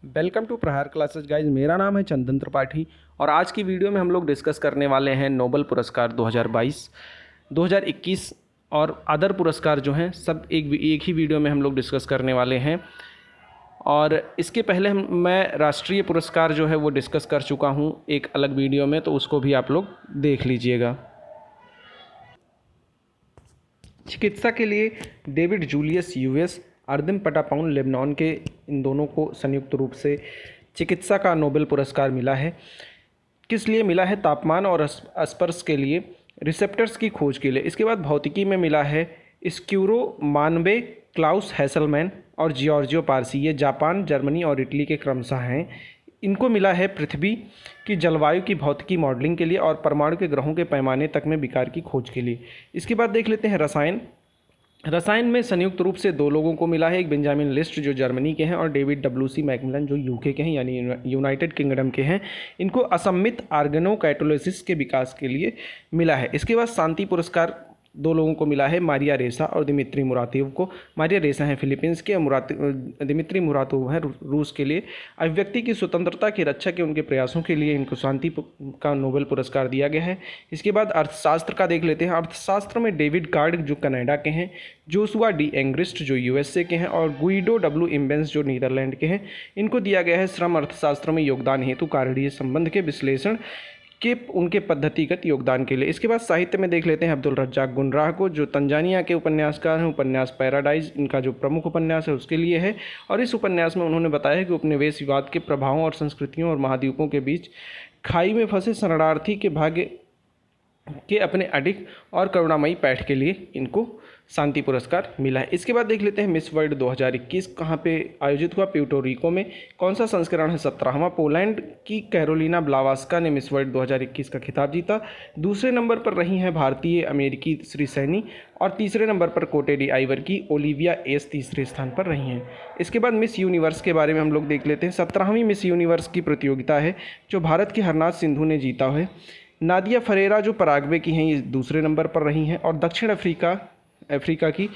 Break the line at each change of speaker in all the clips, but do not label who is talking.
Welcome to प्रहार classes guys. मेरा नाम है चंदन त्रिपाठी और आज की वीडियो में हम लोग डिस्कस करने वाले हैं नोबेल पुरस्कार 2022, 2021 और अदर पुरस्कार जो हैं सब एक ही वीडियो में हम लोग डिस्कस करने वाले हैं। और इसके पहले मैं राष्ट्रीय पुरस्कार जो है वो डिस्कस कर चुका हूँ एक अलग वीडियो में, तो उसको भी आप लोग देख लीजिएगा। चिकित्सा के लिए डेविड जूलियस यूएस, अर्दिम पटापाउन लेबनान के, इन दोनों को संयुक्त रूप से चिकित्सा का नोबेल पुरस्कार मिला है। किस लिए मिला है? तापमान और स्पर्श के लिए, रिसेप्टर्स की खोज के लिए। इसके बाद भौतिकी में मिला है स्क्यूरो मानबे, क्लाउस हैसलमैन और जियोर्जियो पारसी। ये जापान, जर्मनी और इटली के क्रमशः हैं। इनको मिला है पृथ्वी की जलवायु की भौतिकी मॉडलिंग के लिए और परमाणु के ग्रहों के पैमाने तक में विकार की खोज के लिए। इसके बाद देख लेते हैं रसायन। रसायन में संयुक्त रूप से दो लोगों को मिला है, एक बेंजामिन लिस्ट जो जर्मनी के हैं और डेविड डब्ल्यू.सी. मैकमिलन जो यूके के हैं यानी यूनाइटेड किंगडम के हैं। इनको असम्मित ऑर्गेनोकैटालिसिस के विकास के लिए मिला है। इसके बाद शांति पुरस्कार दो लोगों को मिला है, मारिया रेसा और दिमित्री मुरातोव को। मारिया रेसा हैं फिलीपींस के और दिमित्री मुरातोव हैं रूस के लिए। अभिव्यक्ति की स्वतंत्रता की रक्षा के उनके प्रयासों के लिए इनको शांति का नोबेल पुरस्कार दिया गया है। इसके बाद अर्थशास्त्र का देख लेते हैं। अर्थशास्त्र में डेविड कार्ड जो कनाडा के हैं, जोशुआ डी एंग्रिस्ट जो यूएसए के हैं और गुइडो डब्ल्यू इम्बेंस जो नीदरलैंड के हैं। इनको दिया गया है श्रम अर्थशास्त्र में योगदान हेतु कार्यीय संबंध के विश्लेषण के उनके पद्धतिगत योगदान के लिए। इसके बाद साहित्य में देख लेते हैं अब्दुल रज्जाक गुनराह को जो तंजानिया के उपन्यासकार हैं। उपन्यास पैराडाइज इनका जो प्रमुख उपन्यास है उसके लिए है और इस उपन्यास में उन्होंने बताया कि उपनिवेश विवाद के प्रभावों और संस्कृतियों और महाद्वीपों के बीच खाई में फंसे शरणार्थी के भाग्य के अपने अडिग और करुणामयी पैठ के लिए इनको शांति पुरस्कार मिला है। इसके बाद देख लेते हैं मिस वर्ल्ड 2021 कहाँ पे आयोजित हुआ? प्यूर्टोरिको में। कौन सा संस्करण है? 17वां। पोलैंड की कैरोलिना ब्लावास्का ने मिस वर्ल्ड 2021 का खिताब जीता। दूसरे नंबर पर रही हैं भारतीय अमेरिकी श्री सैनी और तीसरे नंबर पर कोटे डी आइवर की ओलिविया एस तीसरे स्थान पर रही हैं। इसके बाद मिस यूनिवर्स के बारे में हम लोग देख लेते हैं। 17वीं मिस यूनिवर्स की प्रतियोगिता है जो भारत की हरनाथ सिंधु ने जीता है। नादिया फरेरा जो पराग्वे की हैं ये दूसरे नंबर पर रही हैं और दक्षिण अफ्रीका की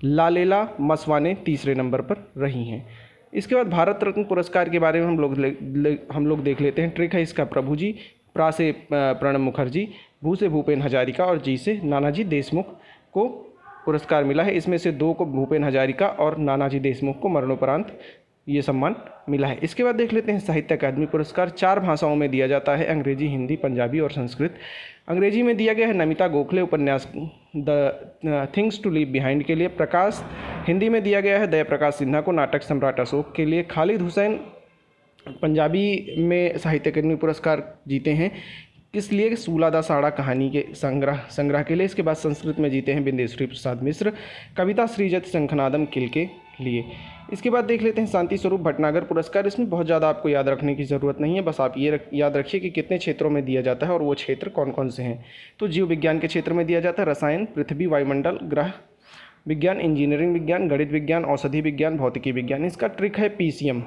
लालेला मसवाने तीसरे नंबर पर रही हैं। इसके बाद भारत रत्न पुरस्कार के बारे में हम लोग देख लेते हैं। ट्रिक है इसका प्रभु जी, प्रा से प्रणब मुखर्जी, भू से भूपेन हजारिका और जी से नानाजी देशमुख को पुरस्कार मिला है। इसमें से दो को भूपेन हजारिका और नानाजी देशमुख को मरणोपरांत ये सम्मान मिला है। इसके बाद देख लेते हैं साहित्य अकादमी पुरस्कार। 4 भाषाओं में दिया जाता है, अंग्रेजी, हिंदी, पंजाबी और संस्कृत। अंग्रेजी में दिया गया है नमिता गोखले उपन्यास the things to leave behind के लिए। प्रकाश हिंदी में दिया गया है दया प्रकाश सिन्हा को नाटक सम्राट अशोक के लिए। खालिद हुसैन पंजाबी में साहित्य अकादमी पुरस्कार जीते हैं, इसलिए सूलादा साड़ा कहानी के संग्रह के लिए। इसके बाद संस्कृत में जीते हैं बिंदेश्वरी प्रसाद मिश्र कविता श्रीजत शंखनादम किल के लिए। इसके बाद देख लेते हैं शांति स्वरूप भटनागर पुरस्कार। इसमें बहुत ज़्यादा आपको याद रखने की ज़रूरत नहीं है, बस आप ये याद रखिए कि कितने क्षेत्रों में दिया जाता है और वो क्षेत्र कौन कौन से हैं। तो जीव विज्ञान के क्षेत्र में दिया जाता है रसायन, पृथ्वी, वायुमंडल, ग्रह विज्ञान, इंजीनियरिंग विज्ञान, गणित विज्ञान, औषधि विज्ञान, भौतिकी विज्ञान। इसका ट्रिक है पीसीएम,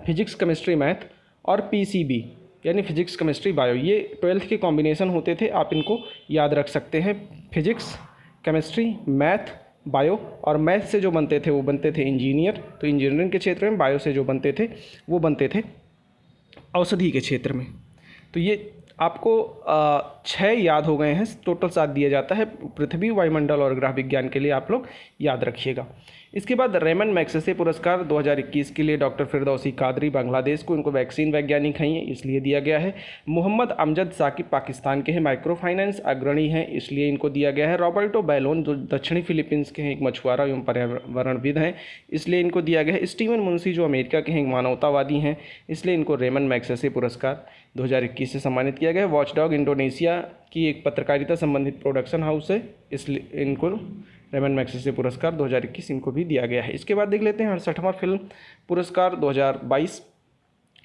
फिजिक्स केमिस्ट्री मैथ, और पीसीबी यानी फिजिक्स केमिस्ट्री बायो। ये 12th के कॉम्बिनेशन होते थे, आप इनको याद रख सकते हैं। फिजिक्स, केमिस्ट्री, मैथ, बायो, और मैथ से जो बनते थे वो बनते थे इंजीनियर, तो इंजीनियरिंग के क्षेत्र में। बायो से जो बनते थे वो बनते थे औषधि के क्षेत्र में। तो ये आपको 6 याद हो गए हैं, टोटल 7 दिया जाता है। पृथ्वी, वायुमंडल और ग्रह विज्ञान के लिए आप लोग याद रखिएगा। इसके बाद रेमन मैग्सेसे पुरस्कार 2021 के लिए डॉक्टर फिरदौसी कादरी बांग्लादेश को, इनको वैक्सीन वैज्ञानिक हैं इसलिए दिया गया है। मोहम्मद अमजद साकिब पाकिस्तान के हैं, माइक्रो फाइनेंस अग्रणी हैं इसलिए इनको दिया गया है। रॉबर्टो बैलोन जो दक्षिणी फिलीपींस के हैं, एक मछुआरा एवं पर्यावरणविद हैं इसलिए इनको दिया गया है। स्टीवन मुंशी जो अमेरिका के हैं, एक मानवतावादी हैं इसलिए इनको रेमन मैग्सेसे पुरस्कार 2021 से सम्मानित किया गया है। वॉचडॉग इंडोनेशिया की एक पत्रकारिता संबंधित प्रोडक्शन हाउस है इसलिए इनको रेमन मैग्सेसे पुरस्कार 2021 इनको भी दिया गया है। इसके बाद देख लेते हैं 68वां फिल्म पुरस्कार 2022।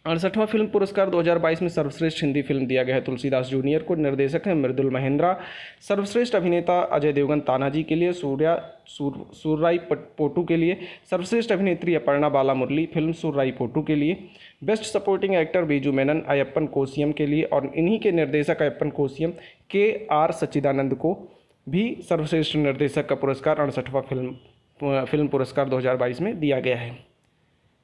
68वां फिल्म पुरस्कार 2022 में सर्वश्रेष्ठ हिंदी फिल्म दिया गया है तुलसीदास जूनियर को। निर्देशक हैं मृदुल महेंद्रा। सर्वश्रेष्ठ अभिनेता अजय देवगन तानाजी के लिए, सूर्राई पोटू के लिए। सर्वश्रेष्ठ अभिनेत्री अपर्णा बाला मुरली फिल्म सूर्राई पोटू के लिए। Best supporting actor Biju Menon Ayyappan Koshiyum के लिए और इन्हीं के निर्देशक अयप्पन कोसियम KR सच्चिदानंद को भी सर्वश्रेष्ठ निर्देशक का पुरस्कार 68वां फिल्म पुरस्कार 2022 में दिया गया है।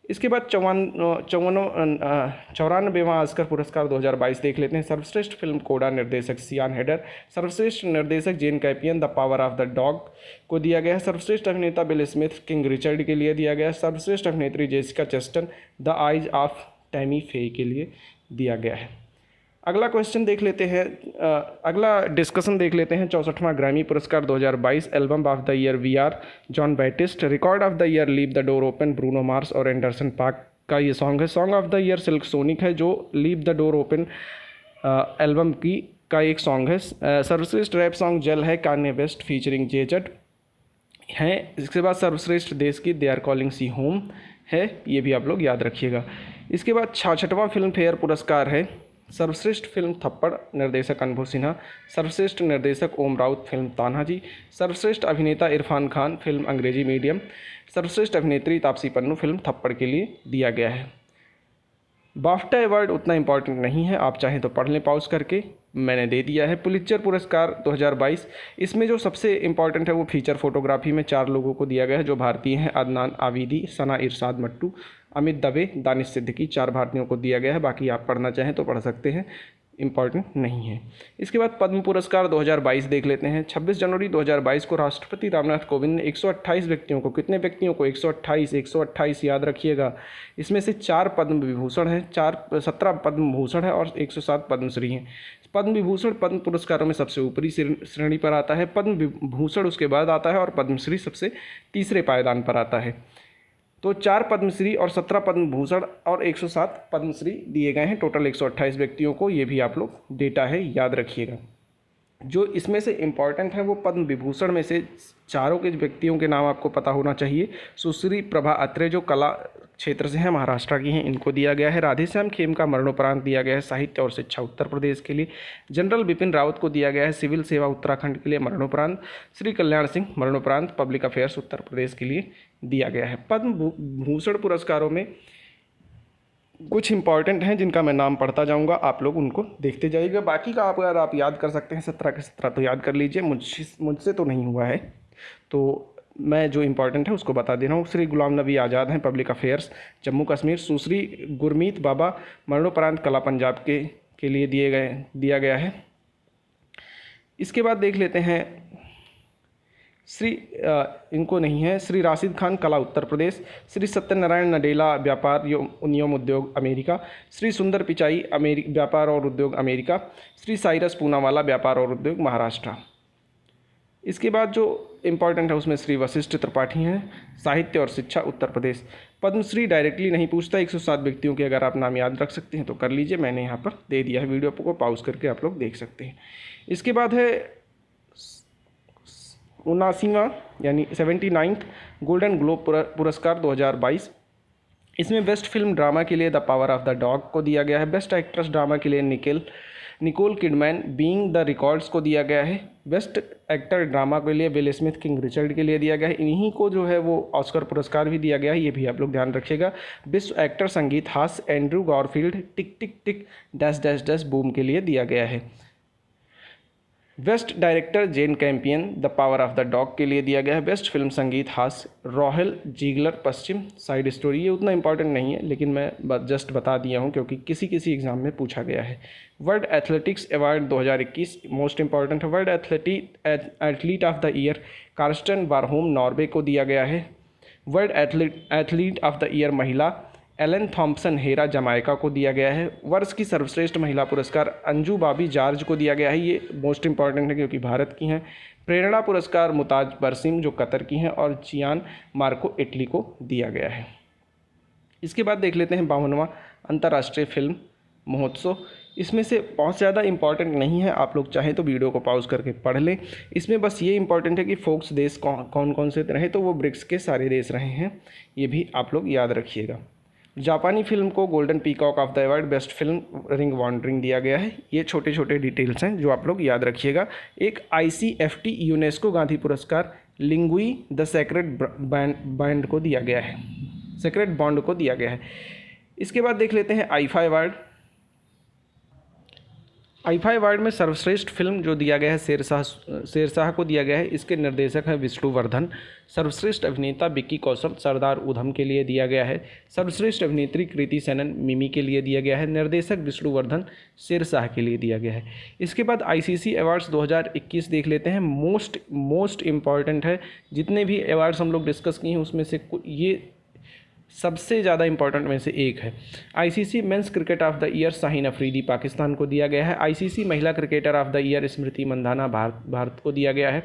इसके बाद 94वां ऑस्कर पुरस्कार 2022 देख लेते हैं। सर्वश्रेष्ठ फिल्म कोडा, निर्देशक सियान हेडर। सर्वश्रेष्ठ निर्देशक Jane Campion, the power of the Dog को दिया गया है। सर्वश्रेष्ठ अभिनेता बिल स्मिथ, किंग रिचर्ड के लिए दिया गया है। सर्वश्रेष्ठ अभिनेत्री Jessica Chastain, the Eyes of Tammy Faye के लिए दिया गया है। अगला क्वेश्चन देख लेते हैं, अगला डिस्कशन देख लेते हैं। 64वां ग्रैमी पुरस्कार 2022, album of the year We Are, Jon Batiste. Record of the year, Leave the Door Open, Bruno Mars और एंडरसन पार्क का ये सॉन्ग है। Song of the year, Silk Sonic है, जो Leave the Door Open album का एक song है। सर्वश्रेष्ठ रैप सॉन्ग जेल है, कान्ये वेस्ट फीचरिंग जेजट है। इसके बाद सर्वश्रेष्ठ देश की, They Are Calling Me Home है, ये भी आप लोग याद रखिएगा। इसके बाद 66वां फिल्म फेयर पुरस्कार है। सर्वश्रेष्ठ फिल्म थप्पड़, निर्देशक अनुभव सिन्हा। सर्वश्रेष्ठ निर्देशक ओम राउत, फिल्म तान्हाजी। सर्वश्रेष्ठ अभिनेता इरफान खान, फिल्म अंग्रेजी मीडियम। सर्वश्रेष्ठ अभिनेत्री तापसी पन्नू, फिल्म थप्पड़ के लिए दिया गया है। बाफ्टा अवार्ड उतना इंपॉर्टेंट नहीं है, आप चाहें तो पढ़ लें पॉज करके, मैंने दे दिया है। पुलित्जर पुरस्कार 2022, इसमें जो सबसे इंपॉर्टेंट है वो फीचर फोटोग्राफी में 4 लोगों को दिया गया है जो भारतीय हैं। अदनान आविदी, सना इरशाद मट्टू, अमित दवे, दानिश सिद्दीकी, 4 भारतीयों को दिया गया है। बाकी आप पढ़ना चाहें तो पढ़ सकते हैं, इम्पॉर्टेंट नहीं है। इसके बाद पद्म पुरस्कार 2022 देख लेते हैं। 26 जनवरी 2022 को राष्ट्रपति रामनाथ कोविंद ने 128 व्यक्तियों को, कितने व्यक्तियों को, 128 याद रखिएगा। इसमें से 4 पद्म विभूषण हैं, 17 पद्म भूषण है और 107 पद्मश्री हैं। पद्म विभूषण पद्म पुरस्कारों में सबसे ऊपरी श्रेणी पर आता है, पद्म विभूषण उसके बाद आता है और पद्मश्री सबसे तीसरे पायदान पर आता है। तो 4 पद्मश्री और 17 पद्म भूषण और 107 पद्मश्री दिए गए हैं, टोटल 128 व्यक्तियों को। ये भी आप लोग डेटा है, याद रखिएगा। जो इसमें से इम्पॉर्टेंट है वो पद्म विभूषण में से चारों के व्यक्तियों के नाम आपको पता होना चाहिए। सुश्री प्रभा अत्रे जो कला क्षेत्र से हैं, महाराष्ट्र की हैं, इनको दिया गया है। राधेश्याम खेमका मरणोपरांत दिया गया है साहित्य और शिक्षा उत्तर प्रदेश के लिए। जनरल बिपिन रावत को दिया गया है सिविल सेवा उत्तराखंड के लिए मरणोपरांत। श्री कल्याण सिंह मरणोपरांत पब्लिक अफेयर्स उत्तर प्रदेश के लिए दिया गया है। पद्म भूषण पुरस्कारों में कुछ इंपॉर्टेंट हैं जिनका मैं नाम पढ़ता जाऊंगा, आप लोग उनको देखते जाइएगा। बाकी का अगर आप याद कर सकते हैं 17 के 17 तो याद कर लीजिए, मुझसे तो नहीं हुआ है, तो मैं जो इम्पोर्टेंट है उसको बता दे रहा हूँ। श्री गुलाम नबी आज़ाद हैं पब्लिक अफेयर्स जम्मू कश्मीर। सुश्री गुरमीत बाबा मरणोपरांत कला पंजाब के लिए दिया गया है। इसके बाद देख लेते हैं इनको नहीं है, श्री राशिद खान कला उत्तर प्रदेश। श्री सत्यनारायण नडेला व्यापार नियम उद्योग अमेरिका। श्री सुंदर पिचाई व्यापार और उद्योग अमेरिका। श्री साइरस पूनावाला व्यापार और उद्योग महाराष्ट्र। इसके बाद जो इम्पॉर्टेंट है उसमें श्री वशिष्ठ त्रिपाठी हैं साहित्य और शिक्षा उत्तर प्रदेश। पद्मश्री डायरेक्टली नहीं पूछता, 107 व्यक्तियों के अगर आप नाम याद रख सकते हैं तो कर लीजिए, मैंने यहाँ पर दे दिया है, वीडियो को पॉज करके आप लोग देख सकते हैं। इसके बाद है 79वां यानी 79th गोल्डन ग्लोब पुरस्कार 2022। इसमें बेस्ट फिल्म ड्रामा के लिए the power of the Dog को दिया गया है। बेस्ट एक्ट्रेस ड्रामा के लिए Nicole Kidman being the records को दिया गया है। बेस्ट एक्टर ड्रामा के लिए विल स्मिथ किंग रिचर्ड के लिए दिया गया है। इन्हीं को जो है वो ऑस्कर पुरस्कार भी दिया गया है, ये भी आप लोग ध्यान रखिएगा। बेस्ट एक्टर संगीत हास्य Andrew Garfield tick tick tick dash dash dash boom के लिए दिया गया है। Best director Jane Campion the power of the dog के लिए दिया गया है। बेस्ट फिल्म संगीत हास्य रॉहेल जीगलर पश्चिम साइड स्टोरी। ये उतना इंपॉर्टेंट नहीं है लेकिन मैं जस्ट बता दिया हूँ क्योंकि किसी एग्जाम में पूछा गया है। World athletics award 2021 most important है। World athlete of the year Karsten Warholm Norway को दिया गया है। World athlete of the year महिला एलन थॉम्पसन हेरा जमाइका को दिया गया है। वर्ष की सर्वश्रेष्ठ महिला पुरस्कार अंजू बाबी जॉर्ज को दिया गया है, ये मोस्ट इंपॉर्टेंट है क्योंकि भारत की हैं। प्रेरणा पुरस्कार मुताज बरसिम जो कतर की हैं और चियान मार्को इटली को दिया गया है। इसके बाद देख लेते हैं 52वां अंतर्राष्ट्रीय फिल्म महोत्सव। इसमें से बहुत ज़्यादा इंपॉर्टेंट नहीं है, आप लोग चाहें तो वीडियो को पॉज करके पढ़ लें। इसमें बस ये इंपॉर्टेंट है कि फोक्स देश कौन कौन से रहे, तो वो ब्रिक्स के सारे देश रहे हैं, ये भी आप लोग याद रखिएगा। जापानी फिल्म को golden peacock of the award best film ring wandering दिया गया है। ये छोटे छोटे डिटेल्स हैं जो आप लोग याद रखिएगा। एक ICFT यूनेस्को गांधी पुरस्कार लिंगुई द सेक्रेड बैंड को दिया गया है, सेक्रेड बॉन्ड को दिया गया है। इसके बाद देख लेते हैं आईफा अवार्ड। आईफा अवार्ड में सर्वश्रेष्ठ फिल्म जो दिया गया है शेरशाह को दिया गया है। इसके निर्देशक हैं विष्णुवर्धन। सर्वश्रेष्ठ अभिनेता विक्की कौशल सरदार उधम के लिए दिया गया है। सर्वश्रेष्ठ अभिनेत्री कृति सेनन मिमी के लिए दिया गया है। निर्देशक विष्णुवर्धन शेरशाह के लिए दिया गया है। इसके बाद आईसीसी अवार्ड्स 2021 देख लेते हैं। मोस्ट इम्पॉर्टेंट है। जितने भी अवार्ड्स हम लोग डिस्कस किए हैं उसमें से ये सबसे ज़्यादा इंपॉर्टेंट में से एक है। ICC men's cricket of the year Shaheen Afridi Pakistan को दिया गया है। आईसीसी महिला cricketer of the year Smriti Mandhana Bharat को दिया गया है।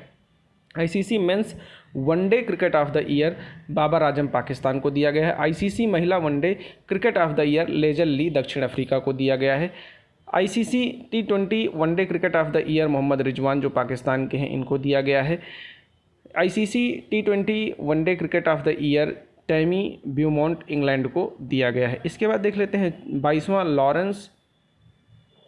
ICC men's one day cricket of the year Babar Azam Pakistan को दिया गया है। आईसीसी महिला one day cricket of the year Lizelle Lee दक्षिण अफ्रीका को दिया गया है। ICC T20 one day cricket of the year Mohammad Rizwan जो पाकिस्तान के हैं इनको दिया गया है। ICC T20 one day cricket of the year Tammy Beaumont England को दिया गया है। इसके बाद देख लेते हैं 22वां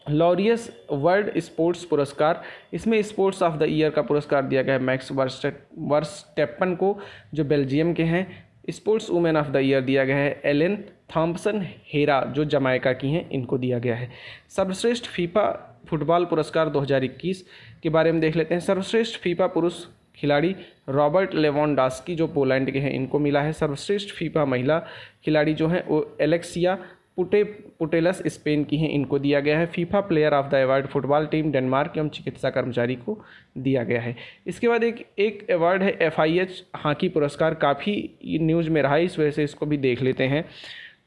लॉरियस वर्ल्ड स्पोर्ट्स पुरस्कार। इसमें स्पोर्ट्स ऑफ द ईयर का पुरस्कार दिया गया है मैक्स वर्स्टेप्पन को जो बेल्जियम के हैं। Sports women of the year दिया गया है एलेन थॉम्पसन हेरा जो जमाइका की हैं, इनको दिया गया है। सर्वश्रेष्ठ फीफा फुटबॉल पुरस्कार 2021 के बारे में देख लेते हैं। सर्वश्रेष्ठ फीफा पुरुष खिलाड़ी रॉबर्ट लेवांडोव्स्की जो पोलैंड के हैं इनको मिला है। सर्वश्रेष्ठ फीफा महिला खिलाड़ी जो हैं वो एलेक्सिया पुटेलस स्पेन की हैं, इनको दिया गया है। FIFA player of the award football team Denmark एवं चिकित्सा कर्मचारी को दिया गया है। इसके बाद एक अवार्ड है FIH हॉकी पुरस्कार, काफ़ी न्यूज़ में रहा है इस वजह से इसको भी देख लेते हैं।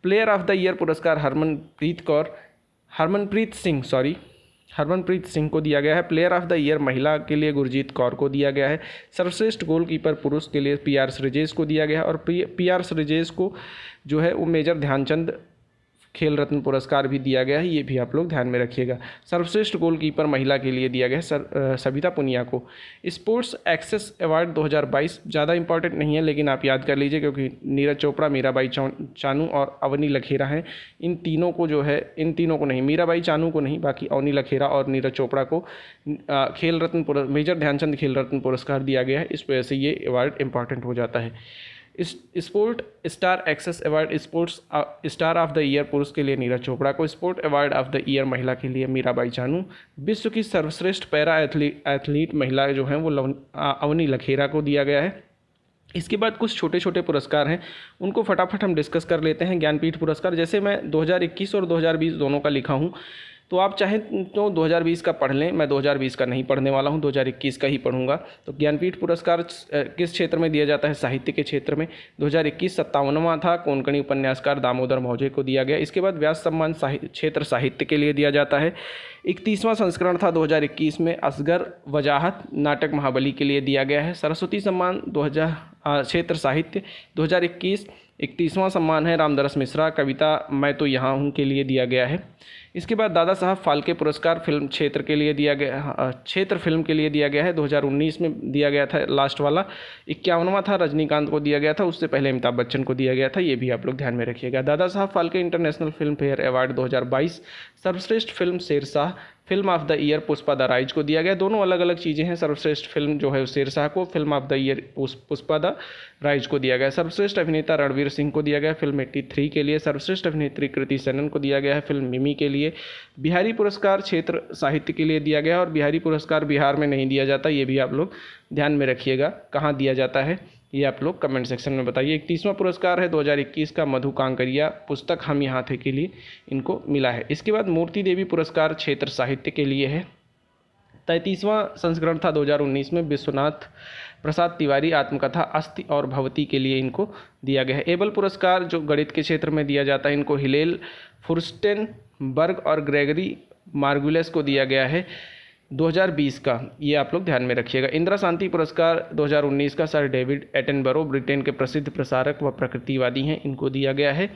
प्लेयर ऑफ द ईयर पुरस्कार हरमनप्रीत सिंह को दिया गया है। प्लेयर ऑफ द ईयर महिला के लिए गुरजीत कौर को दिया गया है। सर्वश्रेष्ठ गोलकीपर पुरुष के लिए PR श्रीजेश को दिया गया है। और PR श्रीजेश को जो है वो मेजर ध्यानचंद खेल रत्न पुरस्कार भी दिया गया है, ये भी आप लोग ध्यान में रखिएगा। सर्वश्रेष्ठ गोलकीपर महिला के लिए दिया गया है सविता पुनिया को। स्पोर्ट्स एक्सेस अवार्ड 2022 ज़्यादा इंपॉर्टेंट नहीं है लेकिन आप याद कर लीजिए क्योंकि नीरज चोपड़ा, मीराबाई चानू और अवनी लखेरा हैं। इन तीनों को नहीं, मीराबाई चानू को नहीं, बाकी अवनी लखेरा और नीरज चोपड़ा को खेल रत्न मेजर ध्यानचंद खेल रत्न पुरस्कार दिया गया है। इस वजह से ये अवार्ड इंपॉर्टेंट हो जाता है। Sport star access award sports star of the year पुरुष के लिए नीरज चोपड़ा को। Sport award of the year महिला के लिए मीराबाई चानू। विश्व की सर्वश्रेष्ठ पैरा एथलीट महिला जो हैं वो अवनी लखेरा को दिया गया है। इसके बाद कुछ छोटे छोटे पुरस्कार हैं, उनको फटाफट हम डिस्कस कर लेते हैं। ज्ञानपीठ पुरस्कार, जैसे मैं 2021 और 2020 दोनों का लिखा हूँ, तो आप चाहें तो 2020 का पढ़ लें। मैं 2020 का नहीं पढ़ने वाला हूं, 2021 का ही पढ़ूंगा। तो ज्ञानपीठ पुरस्कार किस क्षेत्र में दिया जाता है? साहित्य के क्षेत्र में। 2021 57वां था, कोंकणी उपन्यासकार दामोदर मौजे को दिया गया। इसके बाद व्यास सम्मान क्षेत्र साहित्य के लिए दिया जाता है। 31वां संस्करण था 2021 में, असगर वजाहत नाटक महाबली के लिए दिया गया है। सरस्वती सम्मान क्षेत्र साहित्य 2021 31वां सम्मान है रामदरस मिश्रा कविता मैं तो यहाँ हूँ के लिए दिया गया है। इसके बाद दादा साहब फाल्के पुरस्कार फिल्म क्षेत्र के लिए दिया गया, क्षेत्र फिल्म के लिए दिया गया है। 2019 में दिया गया था लास्ट वाला। 51वां था रजनीकांत को दिया गया था, उससे पहले अमिताभ बच्चन को दिया गया था, ये भी आप लोग ध्यान में रखिएगा। Dada Saheb Phalke international filmfare award 2022 सर्वश्रेष्ठ film Shershaah film of the year Pushpa the rise को दिया गया। दोनों अलग अलग चीज़ें हैं। सर्वश्रेष्ठ फिल्म जो है शेरशाह को, film of the year Pushpa the rise को दिया गया। सर्वश्रेष्ठ अभिनेता रणवीर सिंह को दिया गया फिल्म 83 के लिए। सर्वश्रेष्ठ अभिनेत्री कृति सेनन को दिया गया है फिल्म मिमी के लिए। बिहारी पुरस्कार क्षेत्र साहित्य के लिए दिया गया और बिहारी पुरस्कार बिहार में नहीं दिया जाता, ये भी आप लोग ध्यान में रखिएगा। कहाँ दिया जाता है ये आप लोग कमेंट सेक्शन में बताइए। 31वां पुरस्कार है 2021 का मधु कांकरिया पुस्तक हम यहाँ थे के लिए इनको मिला है। इसके बाद मूर्ति देवी पुरस्कार क्षेत्र साहित्य के लिए है। 33वां संस्करण था 2019 में, विश्वनाथ प्रसाद तिवारी आत्मकथा अस्ति और भवती के लिए इनको दिया गया है। एबल पुरस्कार जो गणित के क्षेत्र में दिया जाता है, इनको हिलेल फुर्स्टेनबर्ग और ग्रेगरी मार्गुलेस को दिया गया है 2020 का, ये आप लोग ध्यान में रखिएगा। इंदिरा शांति पुरस्कार 2019 का सर डेविड एटनबरो ब्रिटेन के प्रसिद्ध प्रसारक व प्रकृतिवादी हैं, इनको दिया गया है।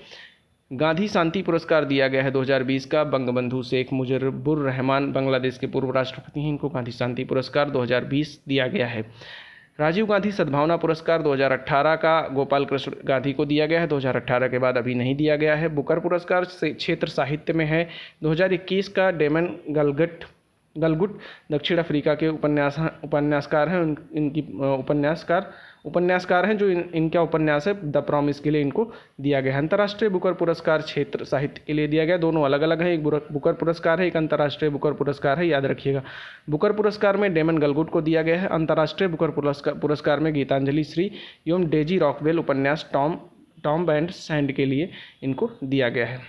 गांधी शांति पुरस्कार दिया गया है 2020 का, बंगबंधु शेख मुजीबुर रहमान बांग्लादेश के पूर्व राष्ट्रपति हैं, इनको गांधी शांति पुरस्कार 2020 दिया गया है। राजीव गांधी सद्भावना पुरस्कार 2018 का गोपाल कृष्ण गांधी को दिया गया है, 2018 के बाद अभी नहीं दिया गया है। बुकर पुरस्कार क्षेत्र साहित्य में है 2021 का डेमन गलगट गलगुट दक्षिण अफ्रीका के उपन्यासकार हैं। इनकी उपन्यासकार हैं जो इनका उपन्यास है द प्रॉमिस के लिए इनको दिया गया है। अंतर्राष्ट्रीय बुकर पुरस्कार क्षेत्र साहित्य के लिए दिया गया, दोनों अलग अलग हैं। एक बुकर पुरस्कार है, एक अंतर्राष्ट्रीय बुकर पुरस्कार है, याद रखिएगा। बुकर पुरस्कार में डेमन गलगुट को दिया गया है। अंतर्राष्ट्रीय बुकर पुरस्कार में गीतांजलि श्री एवं डेजी रॉकवेल उपन्यास टॉम एंड सैंड के लिए इनको दिया गया है।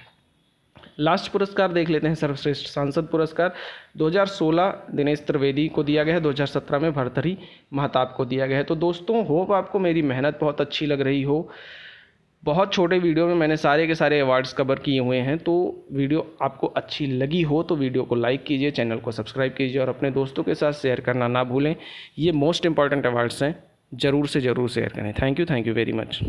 लास्ट पुरस्कार देख लेते हैं, सर्वश्रेष्ठ सांसद पुरस्कार 2016 दिनेश त्रिवेदी को दिया गया है, 2017 में भर्तृहरि महताब को दिया गया है। तो दोस्तों, होप आपको मेरी मेहनत बहुत अच्छी लग रही हो। बहुत छोटे वीडियो में मैंने सारे के सारे अवार्ड्स कवर किए हुए हैं। तो वीडियो आपको अच्छी लगी हो तो वीडियो को लाइक कीजिए, चैनल को सब्सक्राइब कीजिए और अपने दोस्तों के साथ शेयर करना ना भूलें। ये मोस्ट इंपॉर्टेंट अवार्ड्स हैं, ज़रूर से ज़रूर शेयर करें। Thank you very much.